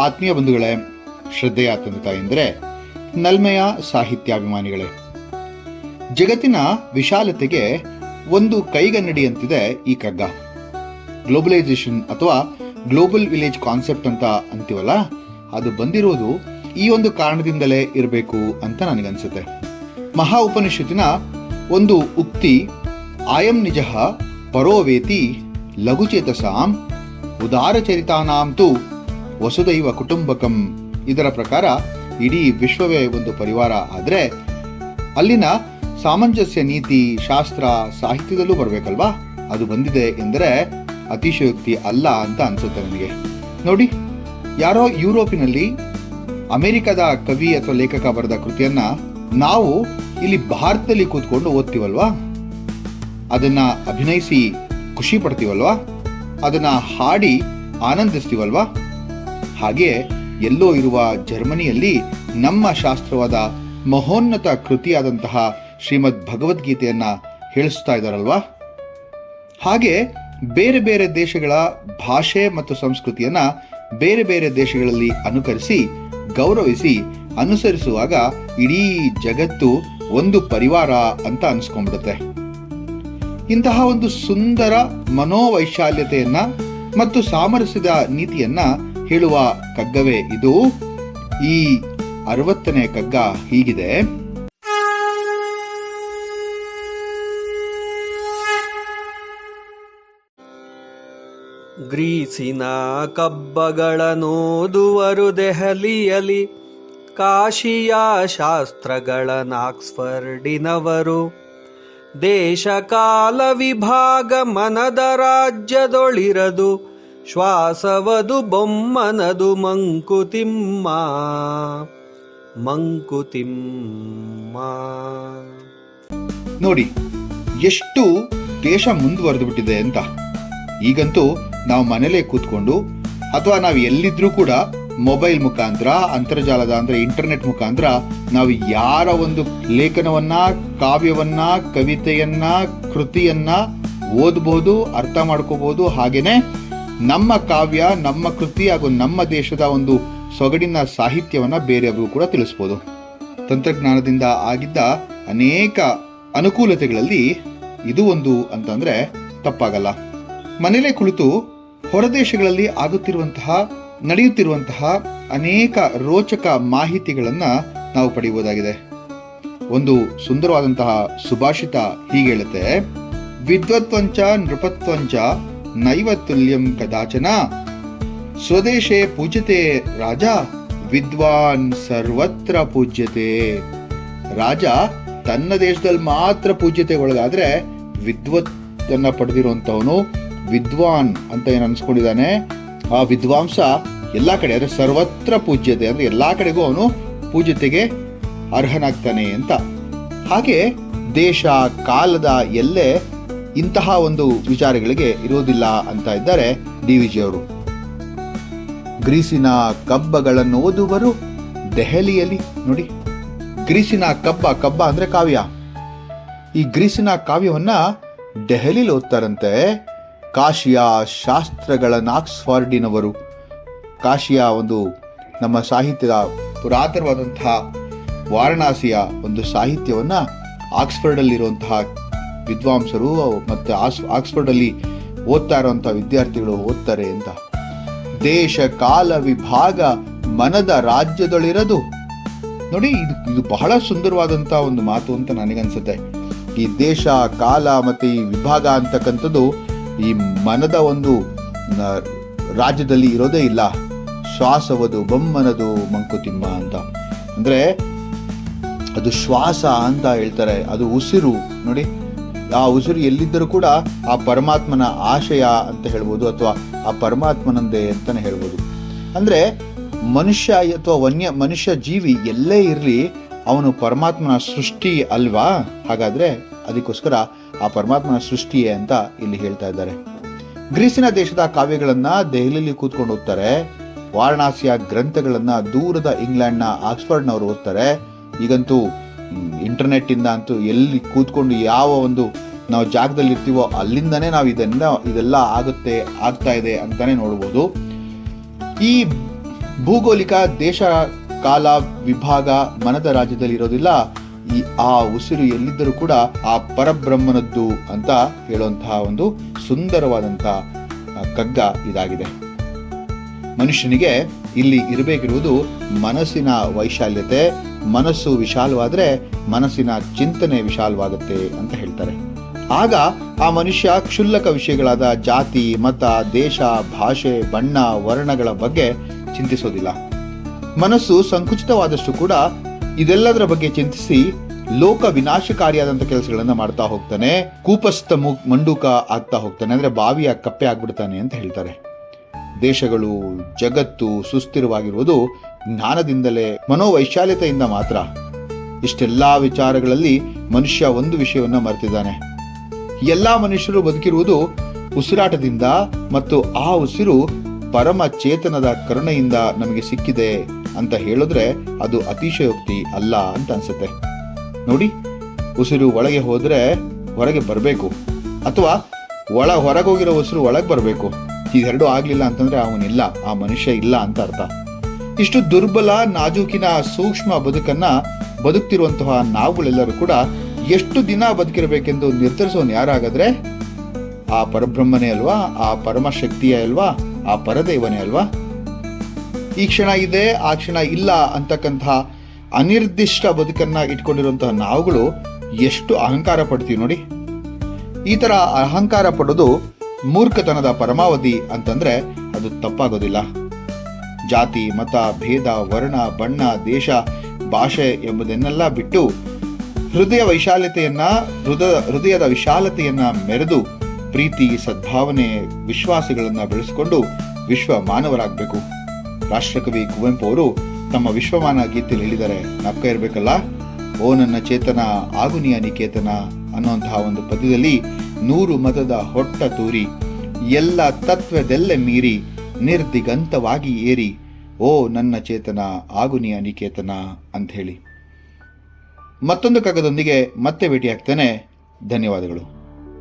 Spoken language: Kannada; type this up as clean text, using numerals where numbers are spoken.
ಆತ್ಮೀಯ ಬಂಧುಗಳೇ, ಶ್ರದ್ಧೆಯ ತಂದೆ ತಾಯಂದಿರೇ, ನಲ್ಮೆಯ ಸಾಹಿತ್ಯಾಭಿಮಾನಿಗಳೇ, ಜಗತ್ತಿನ ವಿಶಾಲತೆಗೆ ಒಂದು ಕೈಗನ್ನಡಿಯಂತಿದೆ ಈ ಕಗ್ಗ. ಗ್ಲೋಬಲೈಸೇಷನ್ ಅಥವಾ ಗ್ಲೋಬಲ್ ವಿಲೇಜ್ ಕಾನ್ಸೆಪ್ಟ್ ಅಂತ ಅಂತೀವಲ್ಲ, ಅದು ಬಂದಿರೋದು ಈ ಒಂದು ಕಾರಣದಿಂದಲೇ ಇರಬೇಕು ಅಂತ ನನಗನ್ಸುತ್ತೆ. ಮಹಾ ಉಪನಿಷತ್ತಿನ ಒಂದು ಉಕ್ತಿ, ಆಯಂ ನಿಜಃ ಪರೋವೇತಿ ಲಘುಚೇತಸಾಂ ಉದಾರಚರಿತಾನಾಂ ತು ವಸುದೈವ ಕುಟುಂಬಕಂ. ಇದರ ಪ್ರಕಾರ ಇಡೀ ವಿಶ್ವವೇ ಒಂದು ಪರಿವಾರ ಆದರೆ ಅಲ್ಲಿನ ಸಾಮಂಜಸ್ಯ ನೀತಿ, ಶಾಸ್ತ್ರ, ಸಾಹಿತ್ಯದಲ್ಲೂ ಬರಬೇಕಲ್ವಾ? ಅದು ಬಂದಿದೆ ಎಂದರೆ ಅತಿಶಯೋಕ್ತಿ ಅಲ್ಲ ಅಂತ ಅನ್ಸುತ್ತೆ ನನಗೆ. ನೋಡಿ, ಯಾರೋ ಯುರೋಪಿನಲ್ಲಿ ಅಮೆರಿಕದ ಕವಿ ಅಥವಾ ಲೇಖಕ ಬರೆದ ಕೃತಿಯನ್ನ ನಾವು ಇಲ್ಲಿ ಭಾರತದಲ್ಲಿ ಕೂತ್ಕೊಂಡು ಓದ್ತೀವಲ್ವಾ, ಅದನ್ನ ಅಭಿನಯಿಸಿ ಖುಷಿ ಪಡ್ತೀವಲ್ವಾ, ಅದನ್ನ ಹಾಡಿ ಆನಂದಿಸ್ತೀವಲ್ವಾ, ಹಾಗೆ ಎಲ್ಲೋ ಇರುವ ಜರ್ಮನಿಯಲ್ಲಿ ನಮ್ಮ ಶಾಸ್ತ್ರವಾದ ಮಹೋನ್ನತ ಕೃತಿಯಾದಂತಹ ಶ್ರೀಮದ್ ಭಗವದ್ಗೀತೆಯನ್ನ ಹೇಳಿಸ್ತಾ ಇದ್ದಾರಲ್ವಾ. ಹಾಗೆ ಬೇರೆ ಬೇರೆ ದೇಶಗಳ ಭಾಷೆ ಮತ್ತು ಸಂಸ್ಕೃತಿಯನ್ನ ಬೇರೆ ಬೇರೆ ದೇಶಗಳಲ್ಲಿ ಅನುಕರಿಸಿ, ಗೌರವಿಸಿ, ಅನುಸರಿಸುವಾಗ ಇಡೀ ಜಗತ್ತು ಒಂದು ಪರಿವಾರ ಅಂತ ಅನ್ಸ್ಕೊಂಡ್ಬಿಡುತ್ತೆ. ಇಂತಹ ಒಂದು ಸುಂದರ ಮನೋವೈಶಾಲ್ಯತೆಯನ್ನ ಮತ್ತು ಸಾಮರಸ್ಯದ ನೀತಿಯನ್ನ ಹೇಳುವ ಕಗ್ಗವೇ ಇದು. ಈ 60ನೇ ಕಗ್ಗ ಹೀಗಿದೆ. ಗ್ರೀಸಿನ ಕಬ್ಬಗಳನ್ನೋದುವರು ದೆಹಲಿಯಲಿ, ಕಾಶಿಯ ಶಾಸ್ತ್ರಗಳನ್ನಾಕ್ಸ್ಫರ್ಡಿನವರು. ದೇಶ ಕಾಲ ವಿಭಾಗ ಮನದ ರಾಜ್ಯದೊಳಿರದು, ಶ್ವಾಸವದು ಬೊಮ್ಮನದು ಮಂಕುತಿಮ್ಮ ಮಂಕುತಿಮ್ಮ. ನೋಡಿ, ಎಷ್ಟು ದೇಶ ಮುಂದುವರೆದು ಬಿಟ್ಟಿದೆ ಅಂತ. ಈಗಂತೂ ನಾವು ಮನೇಲೇ ಕೂತ್ಕೊಂಡು ಅಥವಾ ನಾವು ಎಲ್ಲಿದ್ರೂ ಕೂಡ ಮೊಬೈಲ್ ಮುಖಾಂತರ, ಅಂತರ್ಜಾಲದ ಅಂದ್ರೆ ಇಂಟರ್ನೆಟ್ ಮುಖಾಂತರ ನಾವು ಯಾರ ಒಂದು ಲೇಖನವನ್ನ, ಕಾವ್ಯವನ್ನ, ಕವಿತೆಯನ್ನ, ಕೃತಿಯನ್ನ ಓದಬಹುದು, ಅರ್ಥ ಮಾಡ್ಕೋಬಹುದು. ಹಾಗೇನೆ ನಮ್ಮ ಕಾವ್ಯ, ನಮ್ಮ ಕೃತಿ ಹಾಗೂ ನಮ್ಮ ದೇಶದ ಒಂದು ಸೊಗಡಿನ ಸಾಹಿತ್ಯವನ್ನ ಬೇರೆಯವ್ರಿಗೂ ಕೂಡ ತಿಳಿಸ್ಬೋದು. ತಂತ್ರಜ್ಞಾನದಿಂದ ಆಗಿದ್ದ ಅನೇಕ ಅನುಕೂಲತೆಗಳಲ್ಲಿ ಇದು ಒಂದು ಅಂತಂದ್ರೆ ತಪ್ಪಾಗಲ್ಲ. ಮನೇಲೆ ಕುಳಿತು ಹೊರದೇಶಗಳಲ್ಲಿ ಆಗುತ್ತಿರುವಂತಹ, ನಡೆಯುತ್ತಿರುವಂತಹ ಅನೇಕ ರೋಚಕ ಮಾಹಿತಿಗಳನ್ನ ನಾವು ಪಡೆಯಬಹುದಾಗಿದೆ. ಒಂದು ಸುಂದರವಾದಂತಹ ಸುಭಾಷಿತ ಹೀಗೆ ಹೇಳುತ್ತೆ, ವಿದ್ವತ್ವಂಚ ನೃಪತ್ವಂಚ ನೈವ ತುಲ್ಯಂ ಕದಾಚನ, ಸ್ವದೇಶೇ ಪೂಜ್ಯತೆ ರಾಜ, ವಿದ್ವಾನ್ ಸರ್ವತ್ರ ಪೂಜ್ಯತೆ. ರಾಜ ತನ್ನ ದೇಶದಲ್ಲಿ ಮಾತ್ರ ಪೂಜ್ಯತೆ ಒಳಗಾದ್ರೆ, ವಿದ್ವತ್ತನ್ನ ಪಡೆದಿರುವಂತವನು ವಿದ್ವಾನ್ ಅಂತ ಏನ್ ಅನ್ಸ್ಕೊಂಡಿದ್ದಾನೆ, ಆ ವಿದ್ವಾಂಸ ಎಲ್ಲಾ ಕಡೆ ಅಂದ್ರೆ ಸರ್ವತ್ರ ಪೂಜ್ಯತೆ ಅಂದ್ರೆ ಎಲ್ಲಾ ಕಡೆಗೂ ಅವನು ಪೂಜ್ಯತೆಗೆ ಅರ್ಹನಾಗ್ತಾನೆ ಅಂತ. ಹಾಗೆ ದೇಶ ಕಾಲದ ಎಲ್ಲೇ ಇಂತಹ ಒಂದು ವಿಚಾರಗಳಿಗೆ ಇರೋದಿಲ್ಲ ಅಂತ ಇದ್ದಾರೆ DVG ಅವರು. ಗ್ರೀಸಿನ ಕಬ್ಬಗಳನ್ನು ಓದುವರು ದೆಹಲಿಯಲ್ಲಿ. ನೋಡಿ, ಗ್ರೀಸಿನ ಕಬ್ಬ ಅಂದ್ರೆ ಕಾವ್ಯ. ಈ ಗ್ರೀಸಿನ ಕಾವ್ಯವನ್ನ ದೆಹಲಿಲಿ ಓದ್ತಾರಂತೆ. ಕಾಶಿಯ ಶಾಸ್ತ್ರಗಳನ್ನಾಕ್ಸ್ಫರ್ಡಿನವರು, ಕಾಶಿಯ ಒಂದು ನಮ್ಮ ಸಾಹಿತ್ಯದ ಪುರಾತನವಾದಂತಹ ವಾರಣಾಸಿಯ ಒಂದು ಸಾಹಿತ್ಯವನ್ನ ಆಕ್ಸ್ಫರ್ಡ್ ಅಲ್ಲಿ ಇರುವಂತಹ ವಿದ್ವಾಂಸರು ಮತ್ತೆ ಆಕ್ಸ್ಫರ್ಡ್ ಅಲ್ಲಿ ಓದ್ತಾ ಇರುವಂತಹ ವಿದ್ಯಾರ್ಥಿಗಳು ಓದ್ತಾರೆ ಅಂತ. ದೇಶ ಕಾಲ ವಿಭಾಗ ಮನದ ರಾಜ್ಯದೊಳಿರದು. ನೋಡಿ, ಇದು ಬಹಳ ಸುಂದರವಾದಂತಹ ಒಂದು ಮಾತು ಅಂತ ನನಗನ್ಸುತ್ತೆ. ಈ ದೇಶ, ಕಾಲ ಮತ್ತೆ ಈ ವಿಭಾಗ ಅಂತಕ್ಕಂಥದ್ದು ಈ ಮನದ ಒಂದು ರಾಜ್ಯದಲ್ಲಿ ಇರೋದೇ ಇಲ್ಲ. ಶ್ವಾಸವದು ಬೊಮ್ಮನದು ಮಂಕುತಿಮ್ಮ ಅಂತ ಅಂದ್ರೆ ಅದು ಶ್ವಾಸ ಅಂತ ಹೇಳ್ತಾರೆ, ಅದು ಉಸಿರು. ನೋಡಿ, ಆ ಉಸಿರು ಎಲ್ಲಿದ್ದರೂ ಕೂಡ ಆ ಪರಮಾತ್ಮನ ಆಶಯ ಅಂತ ಹೇಳ್ಬೋದು, ಅಥವಾ ಆ ಪರಮಾತ್ಮನಂದೇ ಅಂತಾನೆ ಹೇಳ್ಬೋದು. ಅಂದ್ರೆ ಮನುಷ್ಯ ಅಥವಾ ಮನುಷ್ಯ ಜೀವಿ ಎಲ್ಲೇ ಇರಲಿ, ಅವನು ಪರಮಾತ್ಮನ ಸೃಷ್ಟಿ ಅಲ್ವಾ? ಹಾಗಾದ್ರೆ ಅದಕ್ಕೋಸ್ಕರ ಆ ಪರಮಾತ್ಮನ ಸೃಷ್ಟಿಯೇ ಅಂತ ಇಲ್ಲಿ ಹೇಳ್ತಾ ಇದ್ದಾರೆ. ಗ್ರೀಸಿನ ದೇಶದ ಕಾವ್ಯಗಳನ್ನ ದೆಹಲಿಯಲ್ಲಿ ಕೂತ್ಕೊಂಡು ಓದ್ತಾರೆ. ವಾರಣಾಸಿಯ ಗ್ರಂಥಗಳನ್ನ ದೂರದ ಇಂಗ್ಲೆಂಡ್ನ ಆಕ್ಸ್ಫರ್ಡ್ನವರು ಓದ್ತಾರೆ. ಈಗಂತೂ ಇಂಟರ್ನೆಟ್ ಇಂದ ಅಂತೂ ಎಲ್ಲಿ ಕೂತ್ಕೊಂಡು ಯಾವ ಒಂದು ನಾವು ಜಾಗದಲ್ಲಿ ಇರ್ತೀವೋ ಅಲ್ಲಿಂದನೇ ನಾವು ಇದೆಲ್ಲ ಆಗ್ತಾ ಇದೆ ಅಂತಾನೆ ನೋಡ್ಬೋದು. ಈ ಭೌಗೋಳಿಕ ದೇಶ ಕಾಲ ವಿಭಾಗ ಮನದ ರಾಜ್ಯದಲ್ಲಿ ಇರೋದಿಲ್ಲ. ಆ ಉಸಿರು ಎಲ್ಲಿದ್ದರೂ ಕೂಡ ಆ ಪರಬ್ರಹ್ಮನದ್ದು ಅಂತ ಹೇಳುವಂತಹ ಒಂದು ಸುಂದರವಾದಂತಹ ಕಗ್ಗ ಇದಾಗಿದೆ. ಮನುಷ್ಯನಿಗೆ ಇಲ್ಲಿ ಇರಬೇಕಿರುವುದು ಮನಸ್ಸಿನ ವೈಶಾಲ್ಯತೆ. ಮನಸ್ಸು ವಿಶಾಲವಾದ್ರೆ ಮನಸ್ಸಿನ ಚಿಂತನೆ ವಿಶಾಲವಾಗುತ್ತೆ ಅಂತ ಹೇಳ್ತಾರೆ. ಆಗ ಆ ಮನುಷ್ಯ ಕ್ಷುಲ್ಲಕ ವಿಷಯಗಳಾದ ಜಾತಿ, ಮತ, ದೇಶ, ಭಾಷೆ, ಬಣ್ಣ, ವರ್ಣಗಳ ಬಗ್ಗೆ ಚಿಂತಿಸೋದಿಲ್ಲ. ಮನಸ್ಸು ಸಂಕುಚಿತವಾದಷ್ಟು ಕೂಡ ಇದೆಲ್ಲದರ ಬಗ್ಗೆ ಚಿಂತಿಸಿ ಲೋಕ ವಿನಾಶಕಾರಿಯಾದಂಥ ಕೆಲಸಗಳನ್ನ ಮಾಡ್ತಾ ಹೋಗ್ತಾನೆ. ಕೂಪಸ್ಥ ಮಂಡೂಕ ಆಗ್ತಾ ಹೋಗ್ತಾನೆ, ಅಂದ್ರೆ ಬಾವಿಯ ಕಪ್ಪೆ ಆಗ್ಬಿಡ್ತಾನೆ ಅಂತ ಹೇಳ್ತಾರೆ. ದೇಶಗಳು, ಜಗತ್ತು ಸುಸ್ಥಿರವಾಗಿರುವುದು ಜ್ಞಾನದಿಂದಲೇ, ಮನೋವೈಶಾಲ್ಯತೆಯಿಂದ ಮಾತ್ರ. ಇಷ್ಟೆಲ್ಲಾ ವಿಚಾರಗಳಲ್ಲಿ ಮನುಷ್ಯ ಒಂದು ವಿಷಯವನ್ನ ಮರೆತಿದ್ದಾನೆ. ಎಲ್ಲಾ ಮನುಷ್ಯರು ಬದುಕಿರುವುದು ಉಸಿರಾಟದಿಂದ, ಮತ್ತು ಆ ಉಸಿರು ಪರಮ ಚೇತನದ ಕರುಣೆಯಿಂದ ನಮಗೆ ಸಿಕ್ಕಿದೆ ಅಂತ ಹೇಳಿದ್ರೆ ಅದು ಅತಿಶಯೋಕ್ತಿ ಅಲ್ಲ ಅಂತ ಅನ್ಸುತ್ತೆ. ನೋಡಿ, ಉಸಿರು ಒಳಗೆ ಹೋದ್ರೆ ಹೊರಗೆ ಬರಬೇಕು, ಅಥವಾ ಹೊರಗೋಗಿರೋ ಉಸಿರು ಒಳಗೆ ಬರಬೇಕು. ಇದೆರಡು ಆಗ್ಲಿಲ್ಲ ಅಂತಂದ್ರೆ ಅವನಿಲ್ಲ, ಆ ಮನುಷ್ಯ ಇಲ್ಲ ಅಂತ ಅರ್ಥ. ಇಷ್ಟು ದುರ್ಬಲ, ನಾಜೂಕಿನ, ಸೂಕ್ಷ್ಮ ಬದುಕನ್ನ ಬದುಕ್ತಿರುವಂತಹ ನಾವುಗಳೆಲ್ಲರೂ ಕೂಡ ಎಷ್ಟು ದಿನ ಬದುಕಿರಬೇಕೆಂದು ನಿರ್ಧರಿಸೋನು ಯಾರಾಗಾದ್ರೆ ಆ ಪರಬ್ರಹ್ಮನೇ ಅಲ್ವಾ, ಆ ಪರಮಶಕ್ತಿಯೇ ಅಲ್ವಾ, ಆ ಪರದೇವನೇ ಅಲ್ವಾ. ಈ ಕ್ಷಣ ಇದೆ, ಆ ಕ್ಷಣ ಇಲ್ಲ ಅಂತಕ್ಕಂತಹ ಅನಿರ್ದಿಷ್ಟ ಬದುಕನ್ನ ಇಟ್ಕೊಂಡಿರುವಂತಹ ನಾವುಗಳು ಎಷ್ಟು ಅಹಂಕಾರ ಪಡ್ತೀವಿ ನೋಡಿ. ಈ ತರ ಅಹಂಕಾರ ಪಡೋದು ಮೂರ್ಖತನದ ಪರಮಾವಧಿ ಅಂತಂದ್ರೆ ಅದು ತಪ್ಪಾಗೋದಿಲ್ಲ. ಜಾತಿ, ಮತ, ಭೇದ, ವರ್ಣ, ಬಣ್ಣ, ದೇಶ, ಭಾಷೆ ಎಂಬುದನ್ನೆಲ್ಲ ಬಿಟ್ಟು ಹೃದಯದ ವಿಶಾಲತೆಯನ್ನ ಮೆರೆದು ಪ್ರೀತಿ, ಸದ್ಭಾವನೆ, ವಿಶ್ವಾಸಗಳನ್ನ ಬೆಳೆಸಿಕೊಂಡು ವಿಶ್ವ ಮಾನವರಾಗಬೇಕು. ರಾಷ್ಟ್ರಕವಿ ಕುವೆಂಪು ಅವರು ತಮ್ಮ ವಿಶ್ವಮಾನ ಗೀತೆಯಲ್ಲಿ ಹೇಳಿದ್ದಾರೆ, ನಾಪ್ಕ ಇರಬೇಕಲ್ಲ, ಓ ನನ್ನ ಚೇತನ ಆಗುನಿಯ ನಿಕೇತನ ಅನ್ನುವಂತಹ ಒಂದು ಪದ್ಯದಲ್ಲಿ 100 ಮತದ ಹೊಟ್ಟ ತೂರಿ ಎಲ್ಲ ತತ್ವದೆಲ್ಲೆ ಮೀರಿ ನಿರ್ದಿಗಂತವಾಗಿ ಏರಿ ಓ ನನ್ನ ಚೇತನ ಆಗುನಿಯ ನಿಕೇತನ ಅಂತ ಹೇಳಿ. ಮತ್ತೊಂದು ಕಗ್ಗದೊಂದಿಗೆ ಮತ್ತೆ ಭೇಟಿಯಾಗ್ತೇನೆ. ಧನ್ಯವಾದಗಳು.